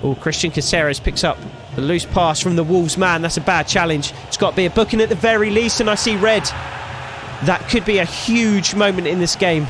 Oh, Christian Caceres picks up the loose pass from the Wolves man. That's a bad challenge. It's got to be a booking at the very least, and I see red. That could be a huge moment in this game.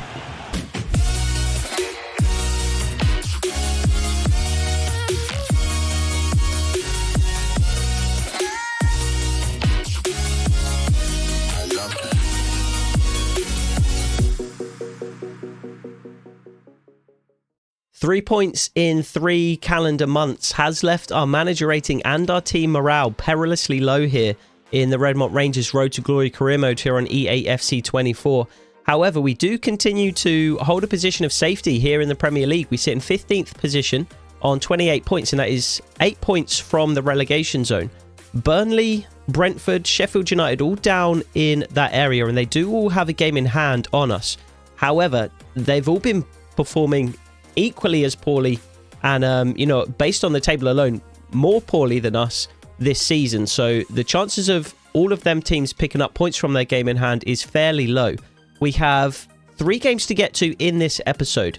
Three points in 3 calendar months has left our manager rating and our team morale perilously low here in the Redmont Rangers Road to Glory career mode here on E8FC 24. However, we do continue to hold a position of safety here in the Premier League. We sit in 15th position on 28 points, and that is 8 points from the relegation zone. Burnley, Brentford, Sheffield United all down in that area, and they do all have a game in hand on us. However, they've all been performing equally as poorly and, based on the table alone, more poorly than us this season. So the chances of all of them teams picking up points from their game in hand is fairly low. We have 3 games to get to in this episode.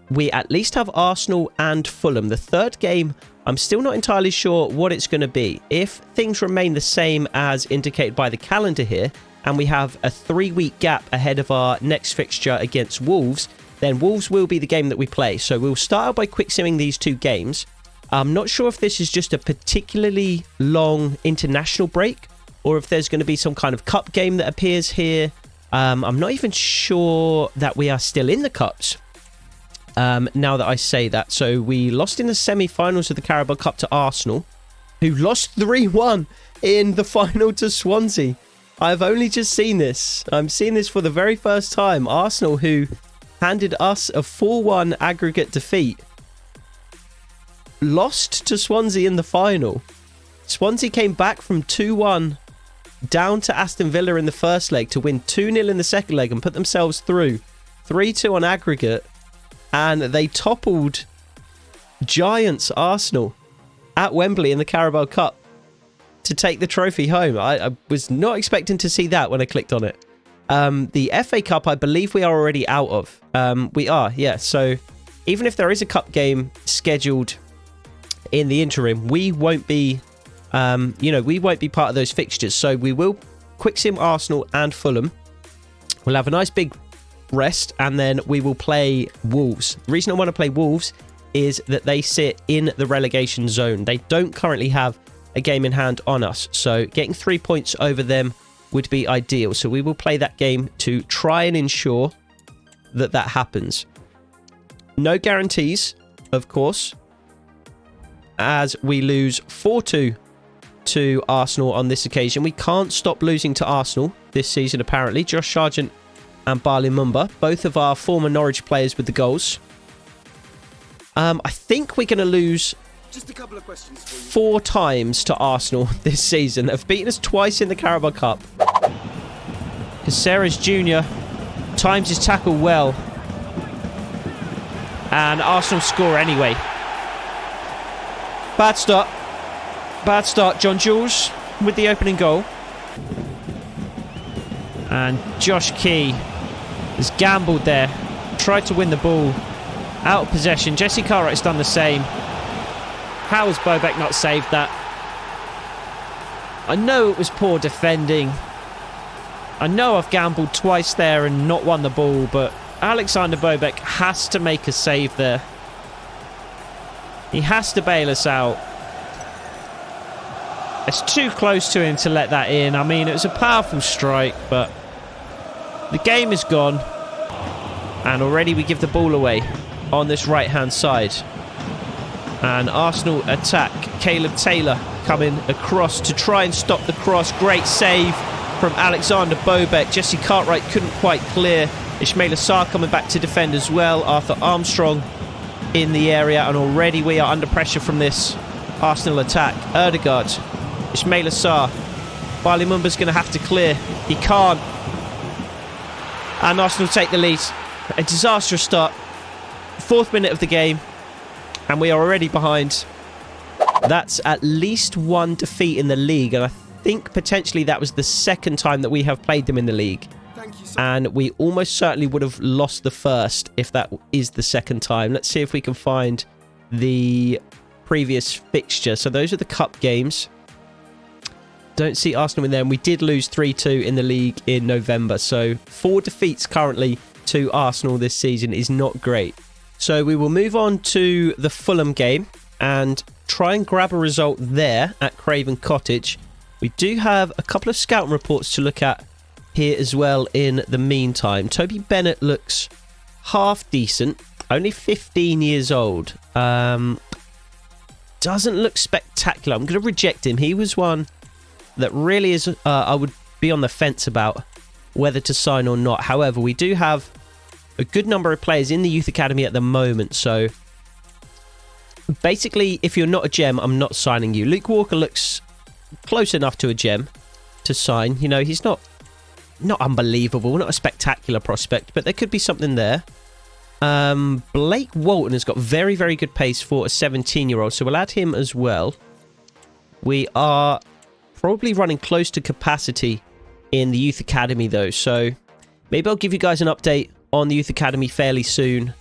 We at least have Arsenal and Fulham. The third game, I'm still not entirely sure what it's going to be. If things remain the same as indicated by the calendar here, and we have a 3-week gap ahead of our next fixture against Wolves, then Wolves will be the game that we play. So we'll start out by quick simming these 2 games. I'm not sure if this is just a particularly long international break or if there's going to be some kind of cup game that appears here. I'm not even sure that we are still in the cups now that I say that. So we lost in the semi-finals of the Carabao Cup to Arsenal, who lost 3-1 in the final to Swansea. I've only just seen this. I'm seeing this for the very first time. Arsenal, who handed us a 4-1 aggregate defeat, lost to Swansea in the final. Swansea came back from 2-1 down to Aston Villa in the first leg to win 2-0 in the second leg and put themselves through 3-2 on aggregate, and they toppled giants Arsenal at Wembley in the Carabao Cup to take the trophy home. I was not expecting to see that when I clicked on it. The FA Cup, I believe we are already out of. We are, yeah. So even if there is a cup game scheduled in the interim, we won't be, we won't be part of those fixtures. So we will quick sim Arsenal and Fulham. We'll have a nice big rest, and then we will play Wolves. The reason I want to play Wolves is that they sit in the relegation zone. They don't currently have a game in hand on us. So getting 3 points over them would be ideal. So we will play that game to try and ensure that that happens. No guarantees, of course, as we lose 4-2 to Arsenal on this occasion. We can't stop losing to Arsenal this season, apparently. Josh Sargent and Bali Mumba, both of our former Norwich players with the goals. I think we're going to lose just a couple of questions for you. 4 times to Arsenal this season. They've beaten us twice in the Carabao Cup. Caceres Jr. times his tackle well. And Arsenal score anyway. Bad start. Bad start. John Jules with the opening goal. And Josh Key has gambled there. Tried to win the ball. Out of possession. Jesse Cartwright's done the same. How has Bobek not saved that? I know it was poor defending. I know I've gambled twice there and not won the ball, but Alexander Bobek has to make a save there. He has to bail us out. It's too close to him to let that in. I mean, it was a powerful strike, but the game is gone. And already we give the ball away on this right-hand side. And Arsenal attack. Caleb Taylor coming across to try and stop the cross. Great save from Alexander Bobek. Jesse Cartwright couldn't quite clear. Ismail Assar coming back to defend as well. Arthur Armstrong in the area. And already we are under pressure from this Arsenal attack. Erdegaard. Ismail Assar. Bali Mumba's going to have to clear. He can't. And Arsenal take the lead. A disastrous start. 4th minute of the game. And we are already behind. That's at least 1 defeat in the league. And I think potentially that was the 2nd time that we have played them in the league. And we almost certainly would have lost the first if that is the 2nd time. Let's see if we can find the previous fixture. So those are the cup games. Don't see Arsenal in there. And we did lose 3-2 in the league in November. So 4 defeats currently to Arsenal this season is not great. So we will move on to the Fulham game and try and grab a result there at Craven Cottage. We do have a couple of scouting reports to look at here as well in the meantime. Toby Bennett looks half decent. Only 15 years old. Doesn't look spectacular. I'm going to reject him. He was one that really is... I would be on the fence about whether to sign or not. However, we do have a good number of players in the youth academy at the moment. So basically, if you're not a gem, I'm not signing you. Luke Walker looks close enough to a gem to sign. You know, he's not unbelievable, not a spectacular prospect, but there could be something there. Blake Walton has got very, very good pace for a 17-year-old, so we'll add him as well. We are probably running close to capacity in the youth academy, though, so maybe I'll give you guys an update on the youth academy fairly soon,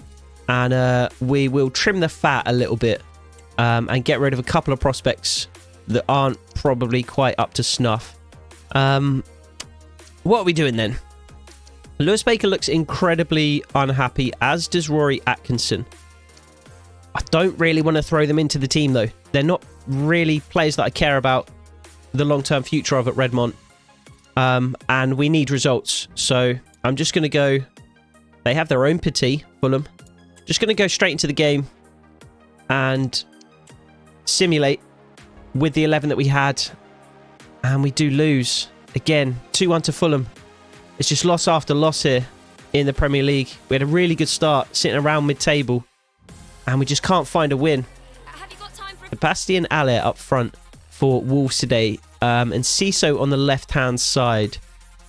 and we will trim the fat a little bit and get rid of a couple of prospects that aren't probably quite up to snuff. What are we doing then? Lewis Baker looks incredibly unhappy, as does Rory Atkinson. I don't really want to throw them into the team, though. They're not really players that I care about the long-term future of at Redmont. And we need results. So I'm just going to go... They have their own Petit, Fulham. Just going to go straight into the game and simulate with the 11 that we had. And we do lose. Again, 2-1 to Fulham. It's just loss after loss here in the Premier League. We had a really good start, sitting around mid-table, and we just can't find a win. Sebastian Aller up front for Wolves today, and Ciso on the left-hand side.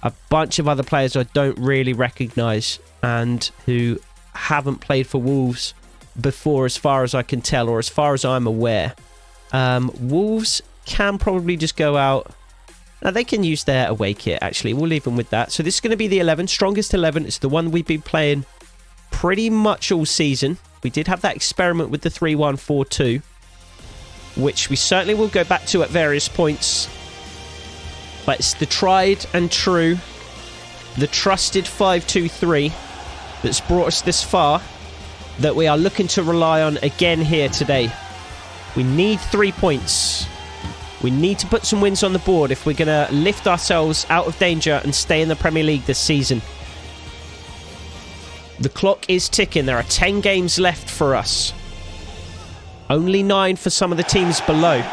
A bunch of other players I don't really recognise and who haven't played for Wolves before, as far as I can tell, or as far as I'm aware. Wolves can probably just go out. Now, they can use their away kit, actually. We'll leave them with that. So this is going to be the 11, strongest 11. It's the one we've been playing pretty much all season. We did have that experiment with the 3-1-4-2, which we certainly will go back to at various points. But it's the tried and true, the trusted 5-2-3 that's brought us this far, that we are looking to rely on again here today. We need 3 points. We need to put some wins on the board if we're going to lift ourselves out of danger and stay in the Premier League this season. The clock is ticking. There are 10 games left for us. Only 9 for some of the teams below.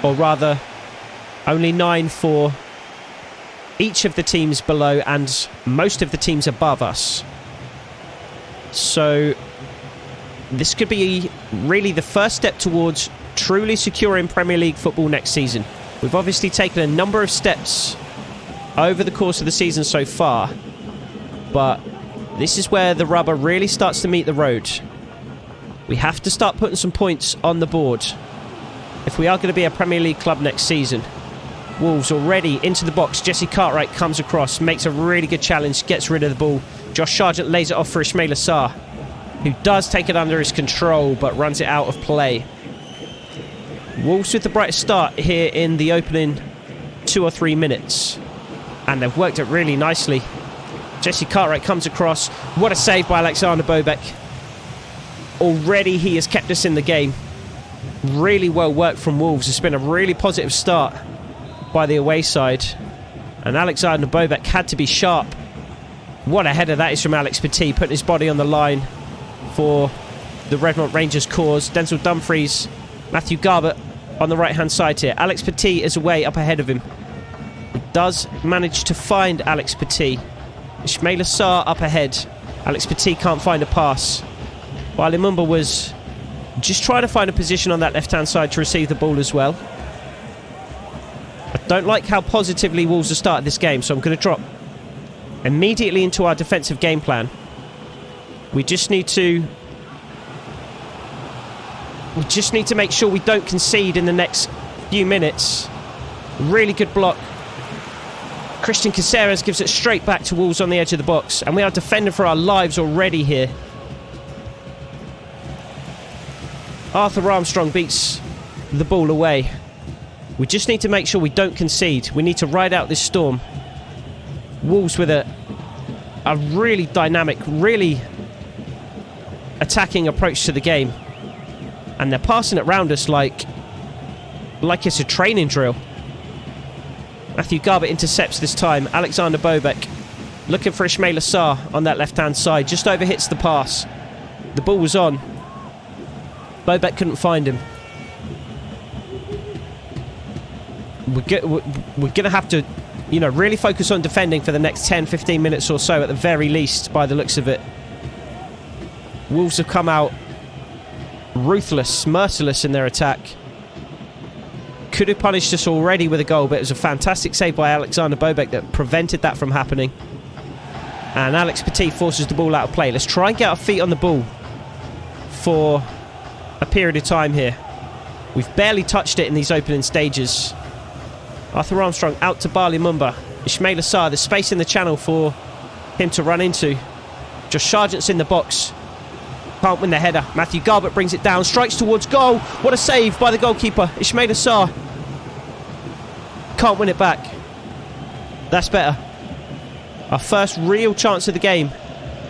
Or rather, only 9 for each of the teams below and most of the teams above us. So this could be really the first step towards truly securing Premier League football next season. We've obviously taken a number of steps over the course of the season so far, but this is where the rubber really starts to meet the road. We have to start putting some points on the board if we are going to be a Premier League club next season. Wolves already into the box. Jesse Cartwright comes across, makes a really good challenge, gets rid of the ball. Josh Sargent lays it off for Ismail Assar, who does take it under his control but runs it out of play. Wolves with the brightest start here in the opening 2 or 3 minutes. And they've worked it really nicely. Jesse Cartwright comes across. What a save by Alexander Bobek. Already he has kept us in the game. Really well worked from Wolves. It's been a really positive start by the away side. And Alexander Bobek had to be sharp. What a header that is from Alex Petit, putting his body on the line for the Redmont Rangers cause. Denzel Dumfries, Matthew Garbett on the right-hand side here. Alex Petit is away up ahead of him. He does manage to find Alex Petit. Ismail Assar up ahead. Alex Petit can't find a pass. While Imumba was just trying to find a position on that left-hand side to receive the ball as well. I don't like how positively Wolves have started this game, so I'm going to drop immediately into our defensive game plan. We just need to make sure we don't concede in the next few minutes. Really good block. Christian Caceres gives it straight back to Wolves on the edge of the box. And we are defending for our lives already here. Arthur Armstrong beats the ball away. We just need to make sure we don't concede. We need to ride out this storm. Wolves with a really dynamic, really attacking approach to the game. And they're passing it around us like it's a training drill. Matthew Garbutt intercepts this time. Alexander Bobek looking for Ismail Assar on that left-hand side. Just overhits the pass. The ball was on. Bobek couldn't find him. We're going to have to, really focus on defending for the next 10, 15 minutes or so at the very least, by the looks of it. Wolves have come out ruthless, merciless in their attack. Could have punished us already with a goal, but it was a fantastic save by Alexander Bobek that prevented that from happening. And Alex Petit forces the ball out of play. Let's try and get our feet on the ball for a period of time here. We've barely touched it in these opening stages. Arthur Armstrong out to Bali Mumba. Ismail Assar, there's space in the channel for him to run into. Josh Sargent's in the box. Can't win the header. Matthew Garbutt brings it down, strikes towards goal. What a save by the goalkeeper, Ismail Assar. Can't win it back. That's better. Our first real chance of the game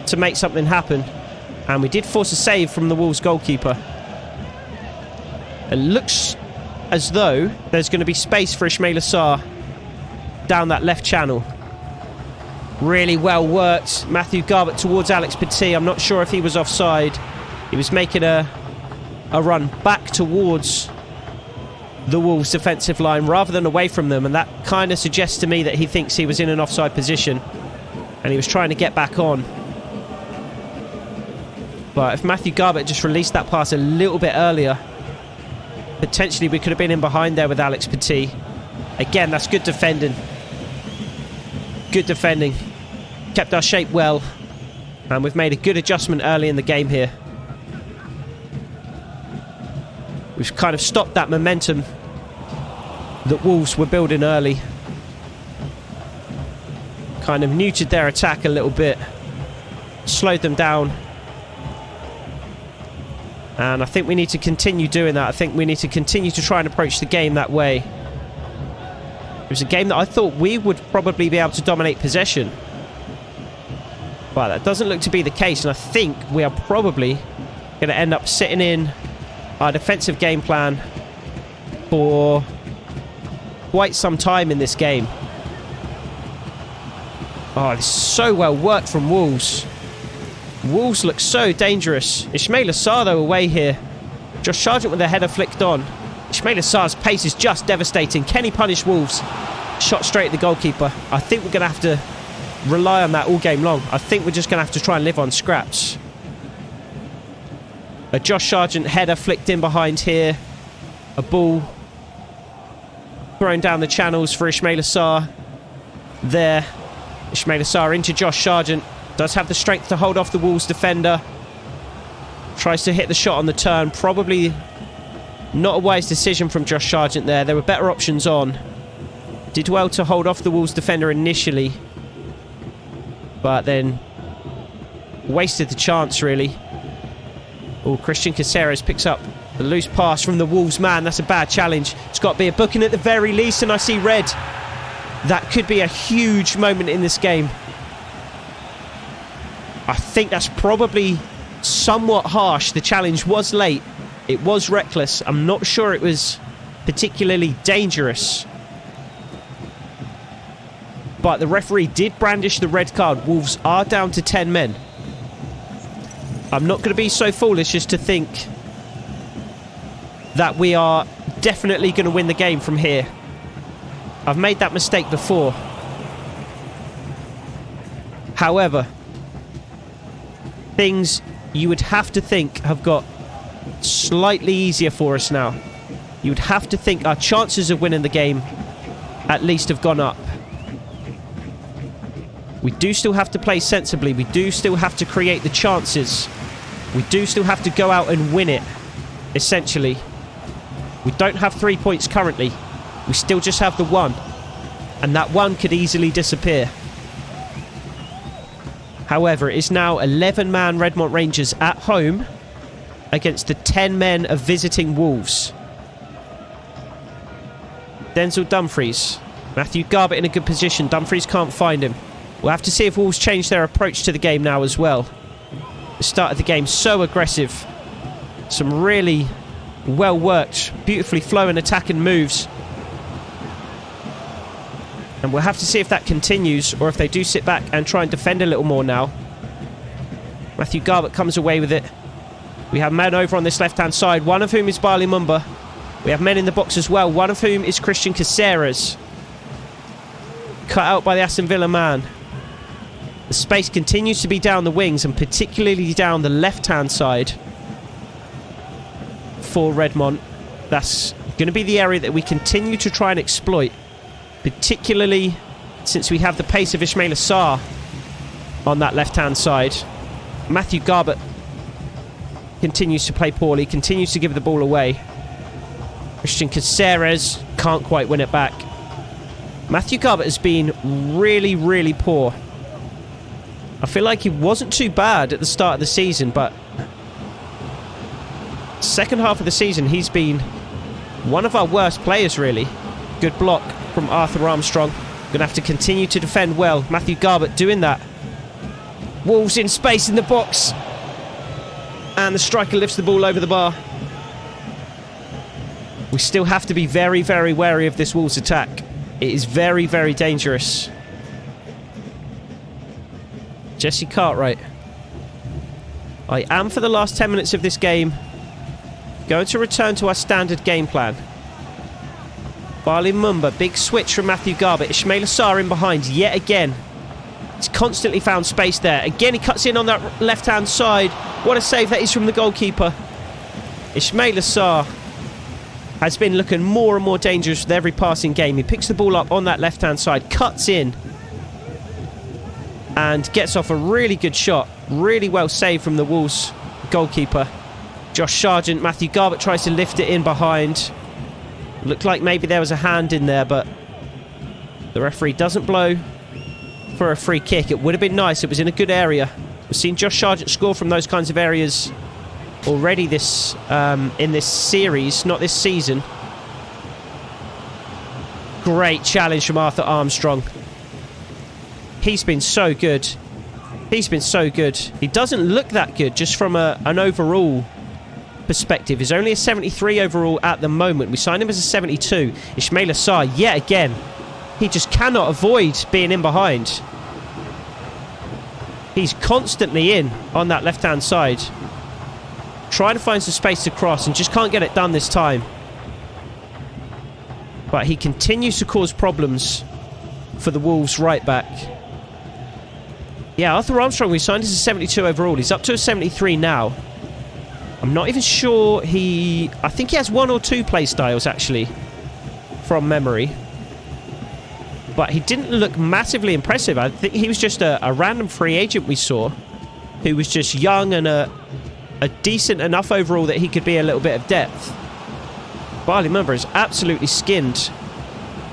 to make something happen. And we did force a save from the Wolves goalkeeper. It looks as though there's going to be space for Ismail Assar down that left channel. Really well worked. Matthew Garbutt towards Alex Petit. I'm not sure if he was offside. He was making a run back towards the Wolves defensive line rather than away from them, and that kind of suggests to me that he thinks he was in an offside position and he was trying to get back on. But if Matthew Garbutt just released that pass a little bit earlier, potentially we could have been in behind there with Alex Petit. Again, that's good defending. Good defending. Kept our shape well. And we've made a good adjustment early in the game here. We've kind of stopped that momentum that Wolves were building early. Kind of neutered their attack a little bit. Slowed them down. And I think we need to continue doing that. I think we need to continue to try and approach the game that way. It was a game that I thought we would probably be able to dominate possession. But that doesn't look to be the case, and I think we are probably going to end up sitting in our defensive game plan for quite some time in this game. Oh, it's so well worked from Wolves. Wolves look so dangerous. Ismail Assar, though, away here. Josh Sargent with a header flicked on. Ismail Assar's pace is just devastating. Can he punish Wolves? Shot straight at the goalkeeper. I think we're going to have to rely on that all game long. I think we're just going to have to try and live on scraps. A Josh Sargent header flicked in behind here. A ball thrown down the channels for Ismail Assar. There. Ismail Assar into Josh Sargent. Does have the strength to hold off the Wolves defender. Tries to hit the shot on the turn. Probably not a wise decision from Josh Sargent there. There were better options on. Did well to hold off the Wolves defender initially. But then wasted the chance, really. Oh, Christian Caceres picks up the loose pass from the Wolves man. That's a bad challenge. It's got to be a booking at the very least, and I see red. That could be a huge moment in this game. I think that's probably somewhat harsh. The challenge was late. It was reckless. I'm not sure it was particularly dangerous. But the referee did brandish the red card. Wolves are down to 10 men. I'm not going to be so foolish as to think that we are definitely going to win the game from here. I've made that mistake before. However, things you would have to think have got slightly easier for us now. You would have to think our chances of winning the game at least have gone up. We do still have to play sensibly. We do still have to create the chances. We do still have to go out and win it, essentially. We don't have 3 points currently. We still just have the one. And that one could easily disappear. However, it is now 11-man Redmont Rangers at home against the 10 men of visiting Wolves. Denzel Dumfries. Matthew Garbutt in a good position. Dumfries can't find him. We'll have to see if Wolves change their approach to the game now as well. The start of the game so aggressive. Some really well worked, beautifully flowing attacking moves. And we'll have to see if that continues or if they do sit back and try and defend a little more now. Matthew Garbutt comes away with it. We have men over on this left-hand side, one of whom is Barley Mumba. We have men in the box as well, one of whom is Christian Caceres. Cut out by the Aston Villa man. The space continues to be down the wings and particularly down the left-hand side for Redmont. That's going to be the area that we continue to try and exploit, particularly since we have the pace of Ismail Assar on that left-hand side. Matthew Garbutt continues to play poorly, continues to give the ball away. Christian Caceres can't quite win it back. Matthew Garbutt has been really, really poor. I feel like he wasn't too bad at the start of the season, but second half of the season he's been one of our worst players, really. Good block from Arthur Armstrong. Gonna have to continue to defend well. Matthew Garbutt doing that. Wolves in space in the box. And the striker lifts the ball over the bar. We still have to be very, very wary of this Wolves attack. It is very, very dangerous. Jesse Cartwright. I am, for the last 10 minutes of this game, going to return to our standard game plan. Barley Mumba, big switch from Matthew Garbutt. Ismail Assar in behind yet again. He's constantly found space there. Again, he cuts in on that left-hand side. What a save that is from the goalkeeper. Ismail Assar has been looking more and more dangerous with every passing game. He picks the ball up on that left-hand side, cuts in, and gets off a really good shot. Really well saved from the Wolves goalkeeper. Josh Sargent, Matthew Garbutt tries to lift it in behind. Looked like maybe there was a hand in there, but the referee doesn't blow for a free kick. It would have been nice. It was in a good area. We've seen Josh Sargent score from those kinds of areas already this in this series, not this season. Great challenge from Arthur Armstrong. He's been so good. He's been so good. He doesn't look that good just from an overall perspective. He's only a 73 overall at the moment. We signed him as a 72. Ismail Assar, yet again, he just cannot avoid being in behind. He's constantly in on that left-hand side, trying to find some space to cross and just can't get it done this time. But he continues to cause problems for the Wolves right back. Yeah, Arthur Armstrong, we signed as a 72 overall. He's up to a 73 now. I'm not even sure I think he has one or two play styles, actually, from memory. But he didn't look massively impressive. I think he was just a random free agent we saw, who was just young and a decent enough overall that he could be a little bit of depth. Barley Mumba is absolutely skinned.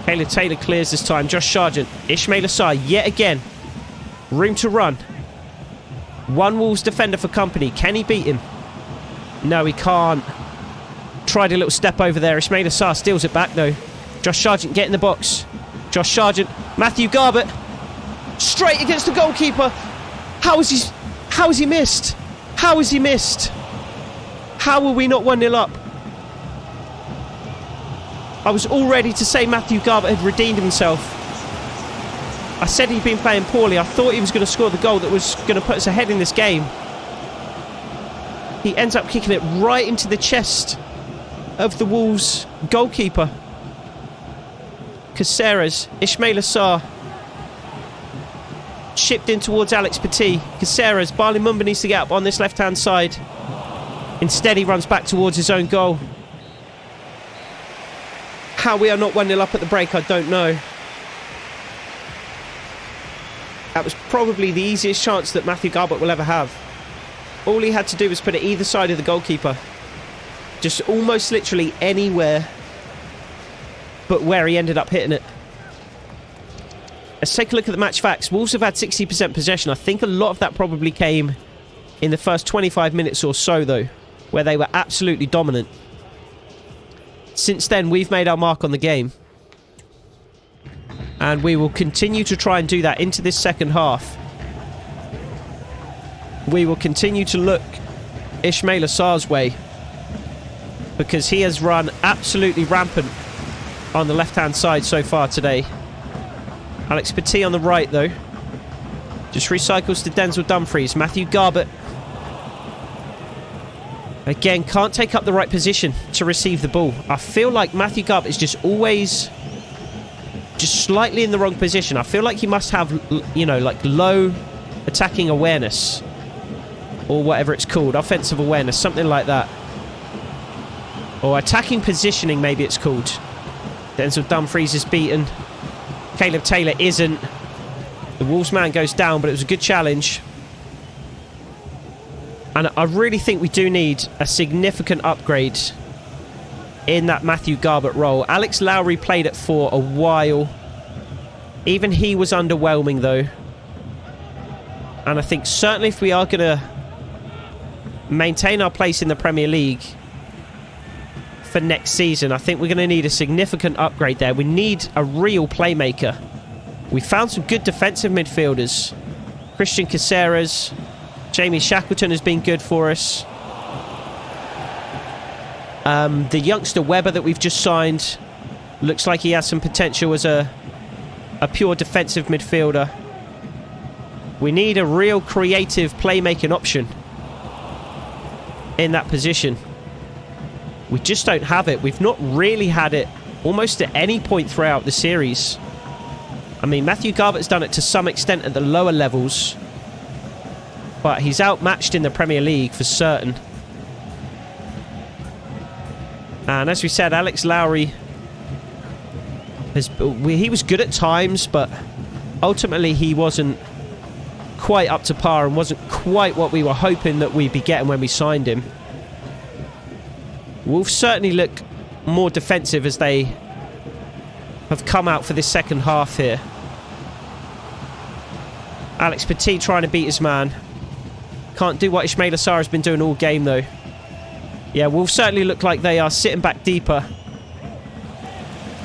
Caleb Taylor clears this time. Josh Sargent. Ismail Assar yet again. Room to run. One Wolves defender for company. Can he beat him? No, he can't. Tried a little step over there. Ismail Assar steals it back, though. Josh Sargent get in the box. Josh Sargent. Matthew Garbutt. Straight against the goalkeeper. How has he missed? How has he missed? How were we not 1-0 up? I was all ready to say Matthew Garbutt had redeemed himself. I said he'd been playing poorly. I thought he was going to score the goal that was going to put us ahead in this game. He ends up kicking it right into the chest of the Wolves goalkeeper. Caceres, Ismail Assar. Chipped in towards Alex Petit. Caceres, Barley Mumba needs to get up on this left-hand side. Instead, he runs back towards his own goal. How we are not 1-0 up at the break, I don't know. That was probably the easiest chance that Matthew Garbutt will ever have. All he had to do was put it either side of the goalkeeper. Just almost literally anywhere but where he ended up hitting it. Let's take a look at the match facts. Wolves have had 60% possession. I think a lot of that probably came in the first 25 minutes or so, though. where they were absolutely dominant. Since then, we've made our mark on the game. And we will continue to try and do that into this second half. We will continue to look Ismail Assar's way, because he has run absolutely rampant on the left-hand side so far today. Alex Petit on the right, though. Just recycles to Denzel Dumfries. Matthew Garbutt. Again, can't take up the right position to receive the ball. I feel like Matthew Garbutt is just always just slightly in the wrong position. I feel like he must have, you know, like low attacking awareness, or whatever it's called. Offensive awareness, something like that. Or attacking positioning, maybe it's called. Denzel Dumfries is beaten. Caleb Taylor isn't. The Wolves man goes down, but it was a good challenge. And I really think we do need a significant upgrade in that Matthew Garbutt role. Alex Lowry played it for a while. Even he was underwhelming, though. And I think certainly if we are going to maintain our place in the Premier League for next season, I think we're going to need a significant upgrade there. We need a real playmaker. We found some good defensive midfielders. Christian Caceres, Jamie Shackleton has been good for us. The youngster Weber that we've just signed looks like he has some potential as a pure defensive midfielder. We need a real creative playmaking option in that position. We just don't have it. We've not really had it almost at any point throughout the series. I mean, Matthew Garbutt's done it to some extent at the lower levels, but he's outmatched in the Premier League for certain. And as we said, Alex Lowry, he was good at times, but ultimately he wasn't quite up to par and wasn't quite what we were hoping that we'd be getting when we signed him. Wolves certainly look more defensive as they have come out for this second half here. Alex Petit trying to beat his man. Can't do what Ismail Assar has been doing all game, though. Yeah, Wolves certainly look like they are sitting back deeper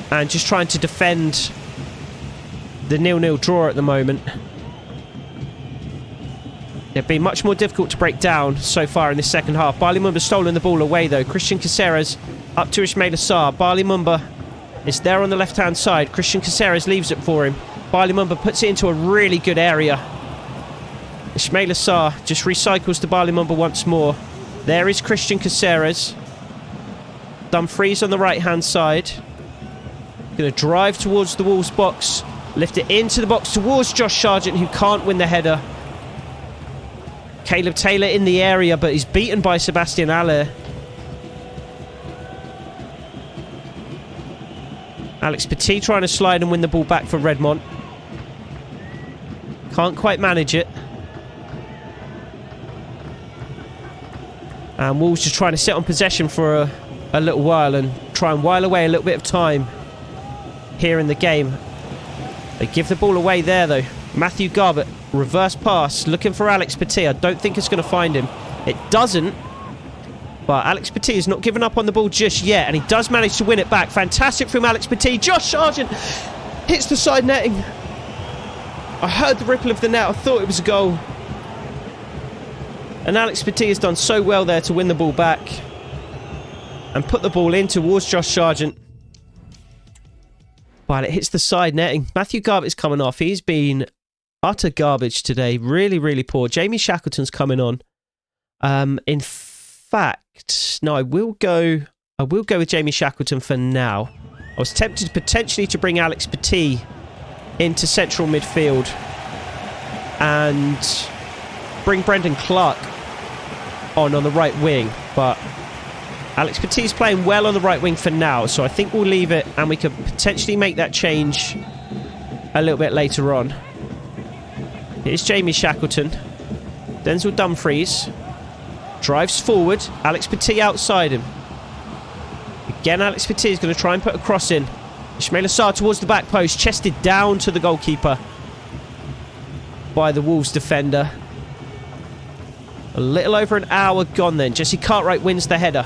and just trying to defend the 0-0 draw at the moment. They've been much more difficult to break down so far in this second half. Barley Mumba's stolen the ball away, though. Christian Caceres up to Ismail Assar. Barley Mumba is there on the left-hand side. Christian Caceres leaves it for him. Barley Mumba puts it into a really good area. Ismail Assar just recycles to Barley Mumba once more. There is Christian Caceres. Dumfries on the right-hand side. Going to drive towards the Wolves box. Lift it into the box towards Josh Sargent, who can't win the header. Caleb Taylor in the area, but he's beaten by Sebastian Haller. Alex Petit trying to slide and win the ball back for Redmont. Can't quite manage it. And Wolves just trying to sit on possession for a little while and try and while away a little bit of time here in the game. They give the ball away there, though. Matthew Garbutt, reverse pass, looking for Alex Petit. I don't think it's going to find him. It doesn't. But Alex Petit is not giving up on the ball just yet, and he does manage to win it back. Fantastic from Alex Petit. Josh Sargent hits the side netting. I heard the ripple of the net. I thought it was a goal. And Alex Petit has done so well there to win the ball back and put the ball in towards Josh Sargent. But it hits the side netting. Matthew Garbutt is coming off. He's been utter garbage today. Really, really poor. Jamie Shackleton's coming on. In fact, no, I will go with Jamie Shackleton for now. I was tempted potentially to bring Alex Petit into central midfield and bring Brendan Clark on the right wing, but Alex Petit's playing well on the right wing for now, so I think we'll leave it and we could potentially make that change a little bit later on. Here's Jamie Shackleton. Denzel Dumfries drives forward. Alex Petit outside him. Again, Alex Petit is going to try and put a cross in. Ismail Assar towards the back post, chested down to the goalkeeper by the Wolves defender. A little over an hour gone then. Jesse Cartwright wins the header.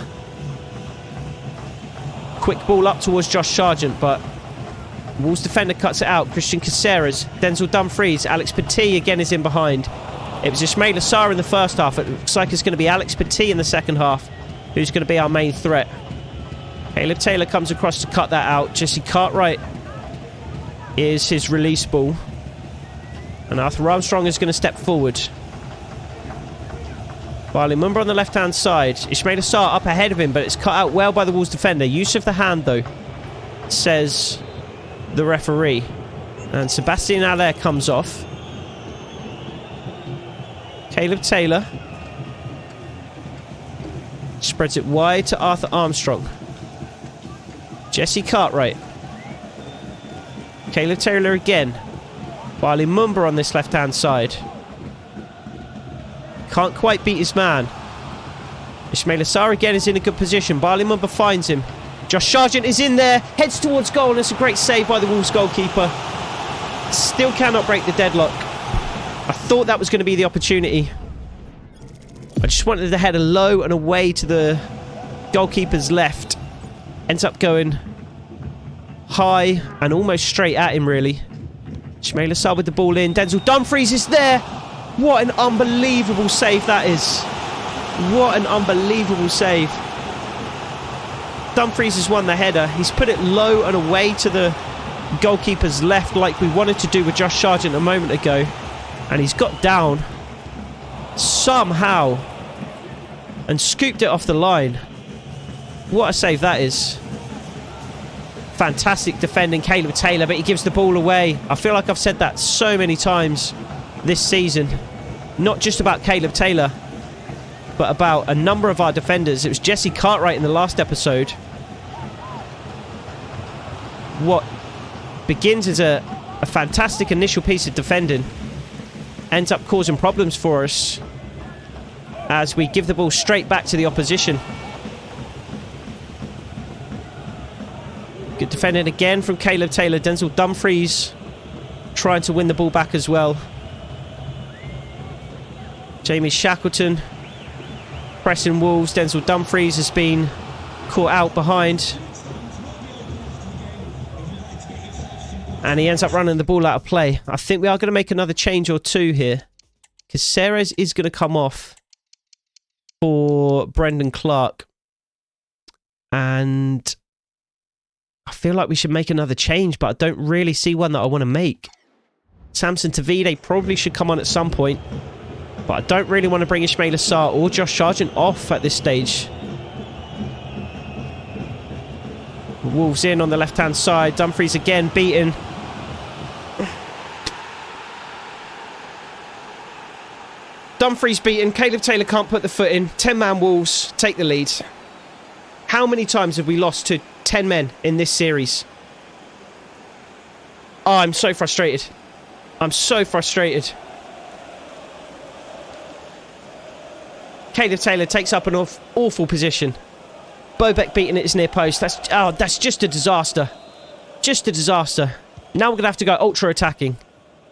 Quick ball up towards Josh Sargent, but Wolves defender cuts it out. Christian Caceres, Denzel Dumfries, Alex Petit again is in behind. It was Ismail Assar in the first half. It looks like it's going to be Alex Petit in the second half who's going to be our main threat. Caleb Taylor comes across to cut that out. Jesse Cartwright is his release ball. And Arthur Armstrong is going to step forward. Barley Mumba on the left-hand side. Ismail Assar up ahead of him, but it's cut out well by the Wolves defender. Use of the hand, though, says the referee. And Sebastian Aller comes off. Caleb Taylor spreads it wide to Arthur Armstrong. Jesse Cartwright. Caleb Taylor again. Barley Mumba on this left-hand side. Can't quite beat his man. Ismail Assar again is in a good position. Barley Mumba finds him. Josh Sargent is in there. Heads towards goal, and it's a great save by the Wolves goalkeeper. Still cannot break the deadlock. I thought that was going to be the opportunity. I just wanted to head a low and away to the goalkeeper's left. Ends up going high and almost straight at him, really. Ismail Assar with the ball in. Denzel Dumfries is there. What an unbelievable save that is. What an unbelievable save. Dumfries has won the header. He's put it low and away to the goalkeeper's left like we wanted to do with Josh Sargent a moment ago. And he's got down somehow and scooped it off the line. What a save that is. Fantastic defending, Caleb Taylor, but he gives the ball away. I feel like I've said that so many times this season. Not just about Caleb Taylor, but about a number of our defenders. It was Jesse Cartwright in the last episode. What begins as a fantastic initial piece of defending ends up causing problems for us as we give the ball straight back to the opposition. Good defending again from Caleb Taylor. Denzel Dumfries trying to win the ball back as well. Jamie Shackleton pressing Wolves. Denzel Dumfries has been caught out behind. And he ends up running the ball out of play. I think we are going to make another change or two here. Caceres is going to come off for Brendan Clark. And I feel like we should make another change, but I don't really see one that I want to make. Samson Tavide probably should come on at some point. But I don't really want to bring Ismail Assar or Josh Sargent off at this stage. Wolves in on the left-hand side. Dumfries again beaten. Dumfries beaten. Caleb Taylor can't put the foot in. 10-man Wolves take the lead. How many times have we lost to 10 men in this series? Oh, I'm so frustrated. I'm so frustrated. Caleb Taylor takes up an awful position. Bobek beaten at his near post. That's just a disaster. Just a disaster. Now we're going to have to go ultra-attacking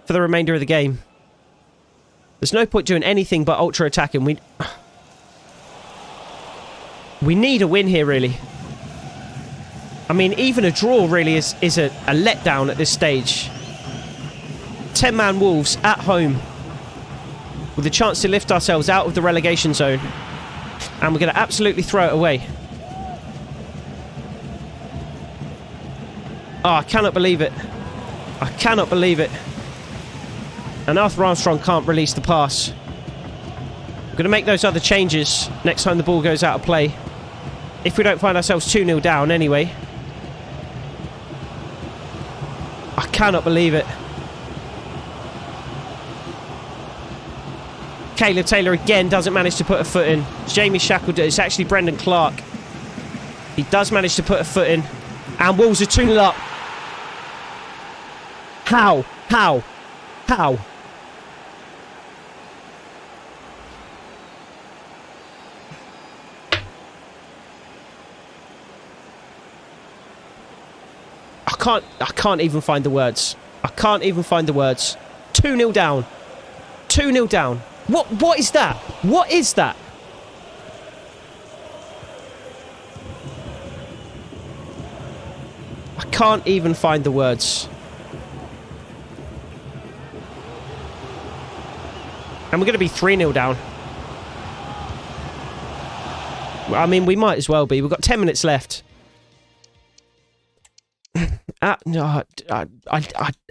for the remainder of the game. There's no point doing anything but ultra-attacking. We need a win here, really. I mean, even a draw really is a letdown at this stage. 10-man Wolves at home with a chance to lift ourselves out of the relegation zone. And we're going to absolutely throw it away. Oh, I cannot believe it. I cannot believe it. And Arthur Armstrong can't release the pass. We're going to make those other changes next time the ball goes out of play. If we don't find ourselves 2-0 down anyway. I cannot believe it. Caleb Taylor again doesn't manage to put a foot in. Jamie Shackleton. It's actually Brendan Clark. He does manage to put a foot in. And Wolves are 2-0 up. How? How? How? I can't even find the words. I can't even find the words. 2-0 down. 2-0 down. What is that? What is that? I can't even find the words. And we're going to be 3-0 down. I mean, we might as well be. We've got 10 minutes left. No, I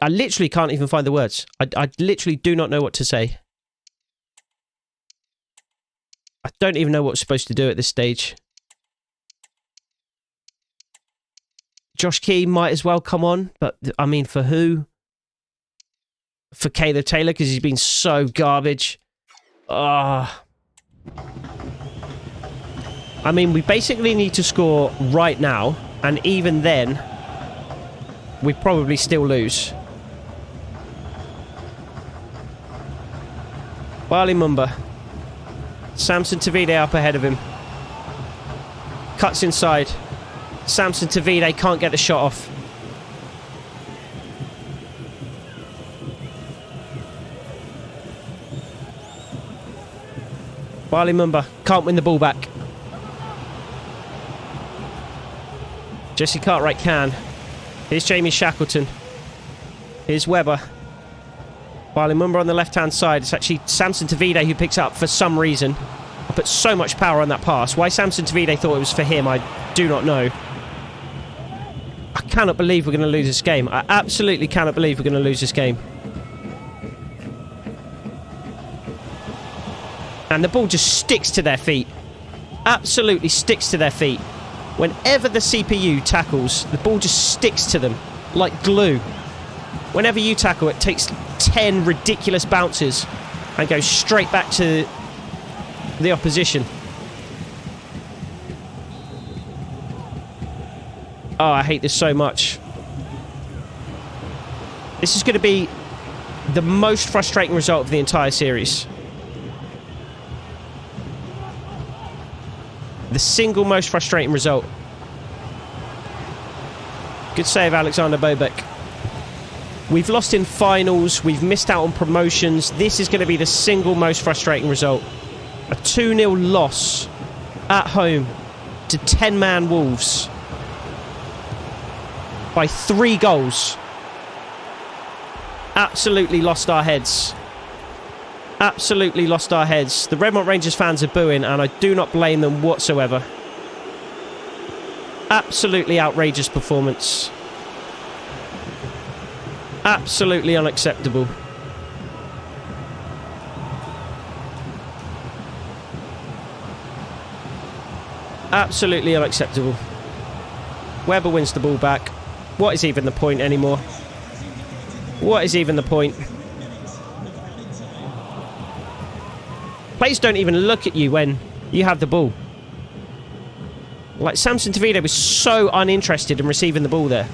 literally can't even find the words. I literally do not know what to say. I don't even know what we're supposed to do at this stage. Josh Key might as well come on, but I mean, for who? For Caleb Taylor, because he's been so garbage. I mean, we basically need to score right now, and even then, we probably still lose. Bali Mumba. Samson Tavide up ahead of him. Cuts inside. Samson Tavide can't get the shot off. Bali Mumba can't win the ball back. Jesse Cartwright can. Here's Jamie Shackleton. Here's Webber. Bali Mumba on the left-hand side. It's actually Samson Tavide who picks up for some reason. I put so much power on that pass. Why Samson Tavide thought it was for him, I do not know. I cannot believe we're going to lose this game. I absolutely cannot believe we're going to lose this game. And the ball just sticks to their feet. Absolutely sticks to their feet. Whenever the CPU tackles, the ball just sticks to them like glue. Whenever you tackle, it takes 10 ridiculous bounces and goes straight back to the opposition. Oh, I hate this so much. This is going to be the most frustrating result of the entire series. The single most frustrating result. Good save, Alexander Bobek. We've lost in finals. We've missed out on promotions. This is going to be the single most frustrating result. A 2-0 loss at home to 10-man Wolves by 3 goals. Absolutely lost our heads. Absolutely lost our heads. The Redmont Rangers fans are booing, and I do not blame them whatsoever. Absolutely outrageous performance. Absolutely unacceptable. Absolutely unacceptable. Webber wins the ball back. What is even the point anymore? What is even the point? Players don't even look at you when you have the ball. Like, Samson Tavide was so uninterested in receiving the ball there.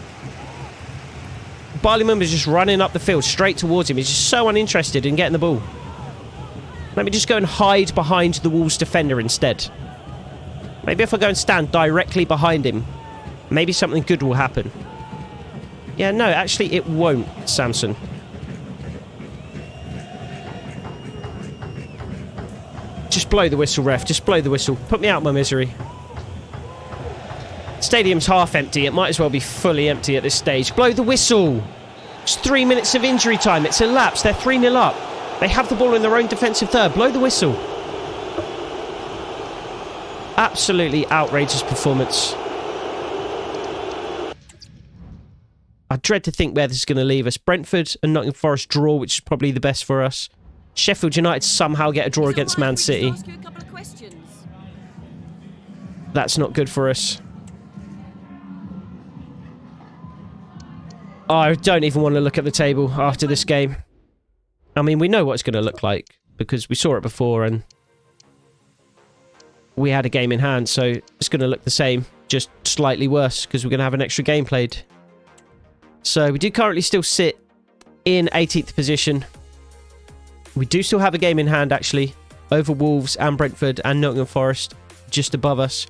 Bali Mumba is just running up the field straight towards him. He's just so uninterested in getting the ball. Let me just go and hide behind the Wolves defender instead. Maybe if I go and stand directly behind him, maybe something good will happen. Yeah, no, actually it won't, Samson. Just blow the whistle, ref. Just blow the whistle. Put me out of my misery. Stadium's half empty. It might as well be fully empty at this stage. Blow the whistle. It's 3 minutes of injury time. It's elapsed. They're 3-0 up. They have the ball in their own defensive third. Blow the whistle. Absolutely outrageous performance. I dread to think where this is going to leave us. Brentford and Nottingham Forest draw, which is probably the best for us. Sheffield United somehow get a draw against Man City. That's not good for us. I don't even want to look at the table after this game. I mean, we know what it's going to look like because we saw it before and we had a game in hand, so it's going to look the same, just slightly worse because we're going to have an extra game played. So we do currently still sit in 18th position. We do still have a game in hand, actually, over Wolves and Brentford and Nottingham Forest, just above us.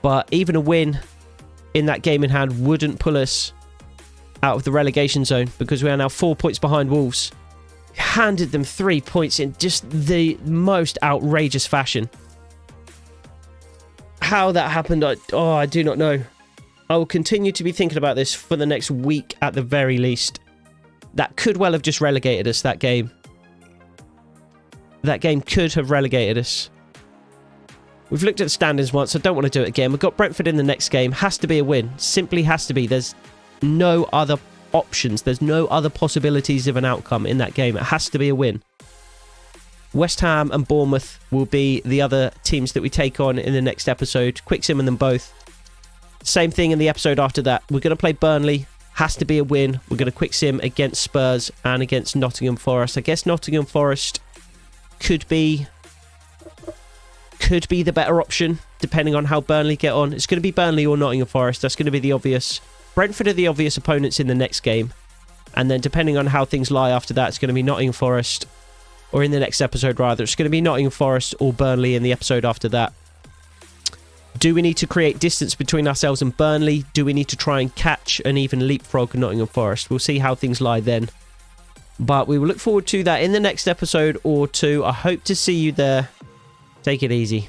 But even a win in that game in hand wouldn't pull us out of the relegation zone because we are now 4 points behind Wolves, handed them 3 points in just the most outrageous fashion. How that happened, I do not know. I will continue to be thinking about this for the next week at the very least. That could well have just relegated us, that game. That game could have relegated us. We've looked at the standings once. I don't want to do it again. We've got Brentford in the next game. Has to be a win. Simply has to be. There's no other options. There's no other possibilities of an outcome in that game. It has to be a win. West Ham and Bournemouth will be the other teams that we take on in the next episode. Quick sim them both. Same thing in the episode after that. We're going to play Burnley. Has to be a win. We're going to quick sim against Spurs and against Nottingham Forest. I guess Nottingham Forest could be the better option, depending on how Burnley get on. It's going to be Burnley or Nottingham Forest. That's going to be the obvious. Brentford are the obvious opponents in the next game. And then depending on how things lie after that, it's going to be Nottingham Forest, or in the next episode rather, it's going to be Nottingham Forest or Burnley in the episode after that. Do we need to create distance between ourselves and Burnley? Do we need to try and catch and even leapfrog Nottingham Forest? We'll see how things lie then. But we will look forward to that in the next episode or two. I hope to see you there. Take it easy.